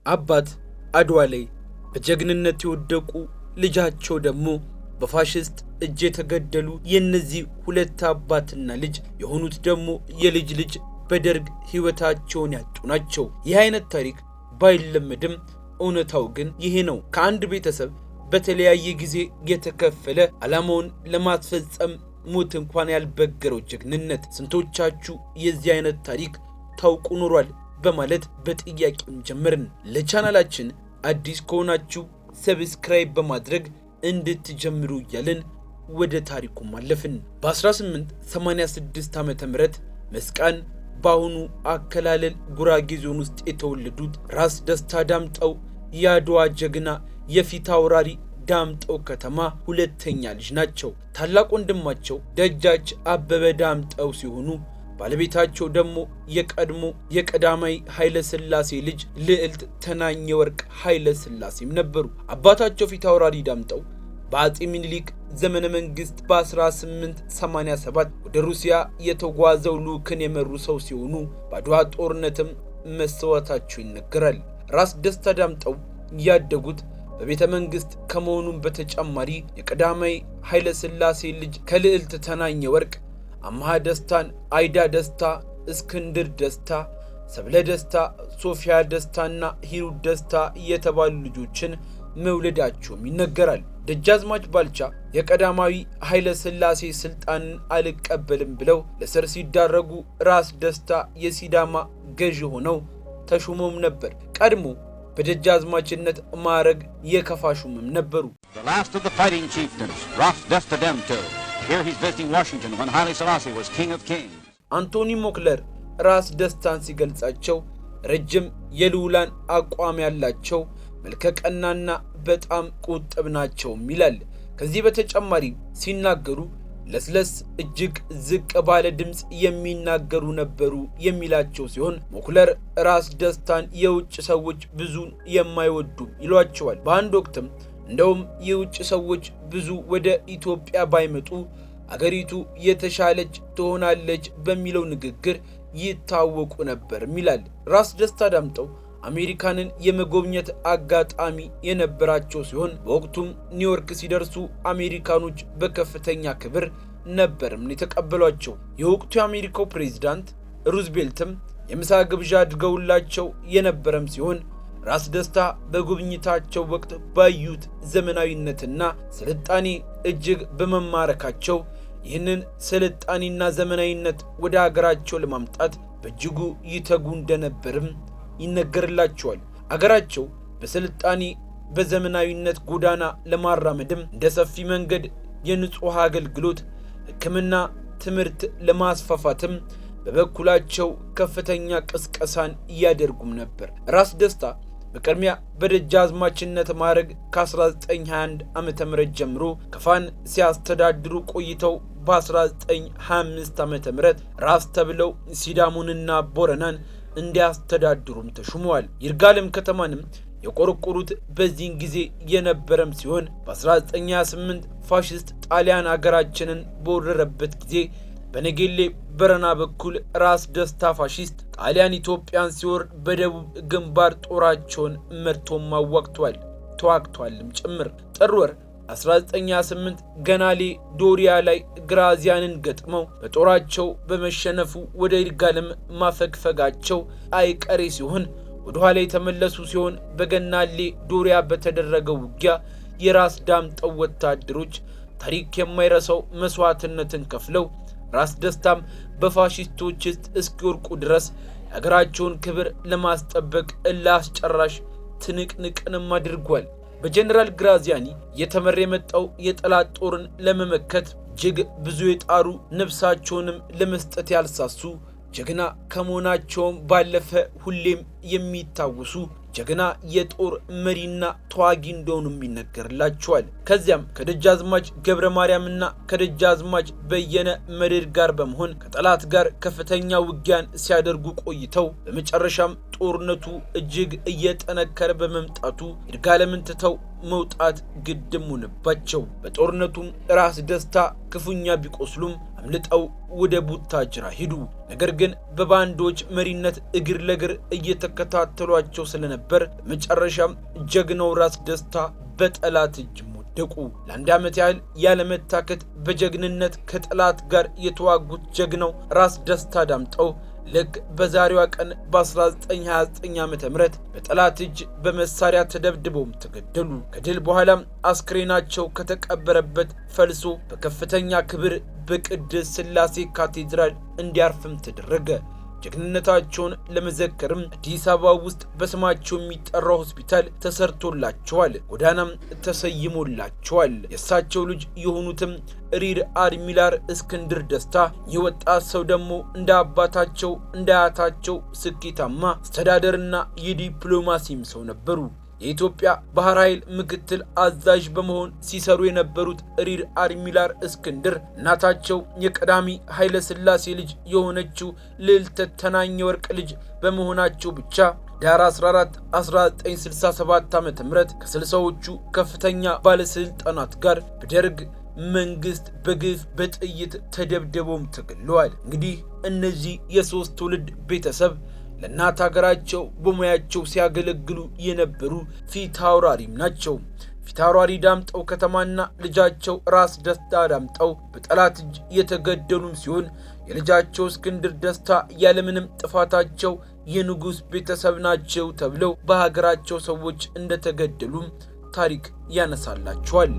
አባት አድዋ ላይ በጀግንነት የወደቁ ልጃቸው ደግሞ በፋሽስት እጅ የተገደሉ የነዚህ ሁለት አባትና ልጅ የሆኑት ደግሞ የልጅ ልጅ በደርግ ህይወታቸውን ያጡ ናቸው። ይህ አይነት ታሪክ ባይለመድም እውነታው ግን ይሄ ነው። ከአንድ ቤተሰብ በተለያየ ጊዜ የተከፈለ ዓላማውን ለማስፈጸም ሞት እንኳን ያልበገረው ጀግንነት ስንቶቻችሁ የዚህ አይነት ታሪክ ታውቁ ኖሯል በማለት በጥያቄም ጀመርን። ለቻናላችን አዲስ ከሆናችሁ ሰብስክራይብ በማድረግ እንድትጀምሩ እያልን ወደ ታሪኩ ማለፍን። በ1886 ዓመተ ምህረት መስቃን በአሁኑ አከላለል ጉራጌ ዞን ውስጥ የተወለዱት ራስ ደስታ ዳምጠው የአድዋ ጀግና የፊት አውራሪ ዳምጠው ከተማ ሁለተኛ ልጅ ናቸው። ታላቅ ወንድማቸው ደጃች አበበ ዳምጠው ሲሆኑ ባለቤታቸው ደግሞ የቀድሞ የቀዳማዊ ኃይለ ሥላሴ ልጅ ልዕልት ተናኘ ወርቅ ኃይለ ሥላሴም ነበሩ። አባታቸው ፊት አውራሪ ዳምጠው በአጼ ሚኒሊክ ዘመነ መንግስት በ1887 ወደ ሩሲያ የተጓዘው ልዑክን የመሩ ሰው ሲሆኑ በአድዋ ጦርነትም መሰዋታቸው ይነገራል። ራስ ደስታ ዳምጠው ያደጉት በቤተ መንግስት ከመሆኑም በተጨማሪ የቀዳማዊ ኃይለ ሥላሴ ልጅ ከልዕልት ተናኘ ወርቅ አማሃ ደስታን፣ አይዳ ደስታ፣ እስክንድር ደስታ፣ ሰብለ ደስታ፣ ሶፊያ ደስታና ሂሩት ደስታ የተባሉ ልጆችን መውለዳቸውም ይነገራል። ደጃዝማች ባልቻ የቀዳማዊ ኃይለ ሥላሴ ስልጣንን አልቀበልም ብለው ለእስር ሲዳረጉ ራስ ደስታ የሲዳማ ገዢ ሆነው ተሹመውም ነበር። ቀድሞ በደጃዝማችነት ማዕረግ የከፋ ሹምም ነበሩ። Here he's visiting Washington when Haile Selassie was king of kings. አንቶኒ ሞክለር ራስ ደስታን ሲገልጻቸው ረጅም የልዑላን አቋም ያላቸው መልከቀናና በጣም ቁጥብ ናቸው ይላል። ከዚህ በተጨማሪ ሲናገሩ ለስለስ እጅግ ዝቅ ባለ ድምጽ የሚናገሩ ነበሩ የሚላቸው ሲሆን ሞክለር ራስ ደስታን የውጭ ሰዎች ብዙ የማይወዱ ይሏቸዋል። በአንድ ወቅትም እንደውም የውጭ ሰዎች ብዙ ወደ ኢትዮጵያ ባይመጡ አገሪቱ የተሻለች ትሆናለች በሚለው ንግግር ይታወቁ ነበር ይላል። ራስ ደስታ ዳምጠው አሜሪካንን የመጎብኘት አጋጣሚ የነበራቸው ሲሆን በወቅቱም ኒውዮርክ ሲደርሱ አሜሪካኖች በከፍተኛ ክብር ነበርም የተቀበሏቸው። የወቅቱ የአሜሪካው ፕሬዝዳንት ሩዝቬልትም የምሳ ግብዣ አድርገውላቸው የነበረም ሲሆን ራስ ደስታ በጉብኝታቸው ወቅት ባዩት ዘመናዊነትና ስልጣኔ እጅግ በመማረካቸው ይህንን ስልጣኔና ዘመናዊነት ወደ ሀገራቸው ለማምጣት በእጅጉ ይተጉ እንደነበርም ይነገርላቸዋል። አገራቸው በስልጣኔ በዘመናዊነት ጎዳና ለማራመድም እንደ ሰፊ መንገድ፣ የንጹህ አገልግሎት፣ ሕክምና፣ ትምህርት ለማስፋፋትም በበኩላቸው ከፍተኛ ቅስቀሳን ያደርጉም ነበር። ራስ ደስታ በቅድሚያ በደጃዝማችነት ማዕረግ ከ1921 ዓመተ ምህረት ጀምሮ ከፋን ሲያስተዳድሩ ቆይተው በ1925 ዓመተ ምህረት ራስ ተብለው ሲዳሙንና ቦረናን እንዲያስተዳድሩም ተሹመዋል። ይርጋለም ከተማንም የቆረቆሩት በዚህን ጊዜ የነበረም ሲሆን በ1928 ፋሽስት ጣሊያን አገራችንን በወረረበት ጊዜ በነጌሌ በረና በኩል ራስ ደስታ ፋሽስት ጣሊያን ኢትዮጵያን ሲወርድ በደቡብ ግንባር ጦራቸውን መርቶም ተዋግቷልም ጭምር። ጥር ወር 1928 ገናሌ ዶሪያ ላይ ግራዚያንን ገጥመው በጦራቸው በመሸነፉ ወደ ይርጋለም ማፈግፈጋቸው አይቀሬ ሲሆን ወደ ኋላ የተመለሱ ሲሆን በገናሌ ዶሪያ በተደረገው ውጊያ የራስ ዳምጠው ወታደሮች ታሪክ የማይረሳው መስዋዕትነትን ከፍለው ራስ ደስታም በፋሽስቶች እስኪወርቁ ድረስ የሀገራቸውን ክብር ለማስጠበቅ እላስጨራሽ ትንቅንቅንም አድርጓል። በጀነራል ግራዚያኒ የተመራ የመጣው የጠላት ጦርን ለመመከት እጅግ ብዙ የጣሩ ነፍሳቸውንም ለመስጠት ያልሳሱ ጀግና ከመሆናቸውም ባለፈ ሁሌም የሚታወሱ ጀግና የጦር መሪና ተዋጊ እንደሆኑም ይነገርላቸዋል። ከዚያም ከደጃዝማች ገብረ ማርያምና ከደጃዝማች በየነ መድር ጋር በመሆን ከጠላት ጋር ከፍተኛ ውጊያን ሲያደርጉ ቆይተው በመጨረሻም ጦርነቱ እጅግ እየጠነከረ በመምጣቱ ይርጋለምን ትተው መውጣት ግድም ሆነባቸው። በጦርነቱም ራስ ደስታ ክፉኛ ቢቆስሉም አምልጠው ወደ ቡታጅራ ሄዱ። ነገር ግን በባንዶች መሪነት እግር ለእግር እየተከታተሏቸው ስለነበር በመጨረሻም ጀግናው ራስ ደስታ በጠላት እጅ ወደቁ። ለአንድ ዓመት ያህል ያለመታከት በጀግንነት ከጠላት ጋር የተዋጉት ጀግናው ራስ ደስታ ዳምጠው ልክ በዛሬዋ ቀን በ1929 ዓ.ም በጠላት እጅ በመሳሪያ ተደብድበው ተገደሉ። ከድል በኋላም አስክሬናቸው ከተቀበረበት ፈልሶ በከፍተኛ ክብር በቅድስት ሥላሴ ካቴድራል እንዲያርፍም ተደረገ። ጀግንነታቸውን ለመዘከርም አዲስ አበባ ውስጥ በስማቸው የሚጠራው ሆስፒታል ተሰርቶላቸዋል፣ ጎዳናም ተሰይሞላቸዋል። የእሳቸው ልጅ የሆኑትም ሪር አድሚራል እስክንድር ደስታ የወጣት ሰው ደግሞ እንደ አባታቸው እንደ አያታቸው ስኬታማ አስተዳደርና የዲፕሎማሲም ሰው ነበሩ። የኢትዮጵያ ባህር ኃይል ምክትል አዛዥ በመሆን ሲሰሩ የነበሩት ሪር አድሚራል እስክንድር እናታቸው የቀዳሚ ኃይለ ሥላሴ ልጅ የሆነችው ልዕልት ተናኘ ወርቅ ልጅ በመሆናቸው ብቻ ዳር 14 1967 ዓ.ም ከ60ዎቹ ከፍተኛ ባለስልጣናት ጋር በደርግ መንግስት በግፍ በጥይት ተደብድበው ተገለዋል። እንግዲህ እነዚህ የሶስት ትውልድ ቤተሰብ ለእናት ሀገራቸው በሙያቸው ሲያገለግሉ የነበሩ ፊታውራሪም ናቸው። ፊታውራሪ ዳምጠው ከተማና ልጃቸው ራስ ደስታ ዳምጠው በጠላት እጅ የተገደሉም ሲሆን የልጃቸው እስክንድር ደስታ ያለምንም ጥፋታቸው የንጉሥ ቤተሰብ ናቸው ተብለው በሀገራቸው ሰዎች እንደተገደሉም ታሪክ ያነሳላቸዋል።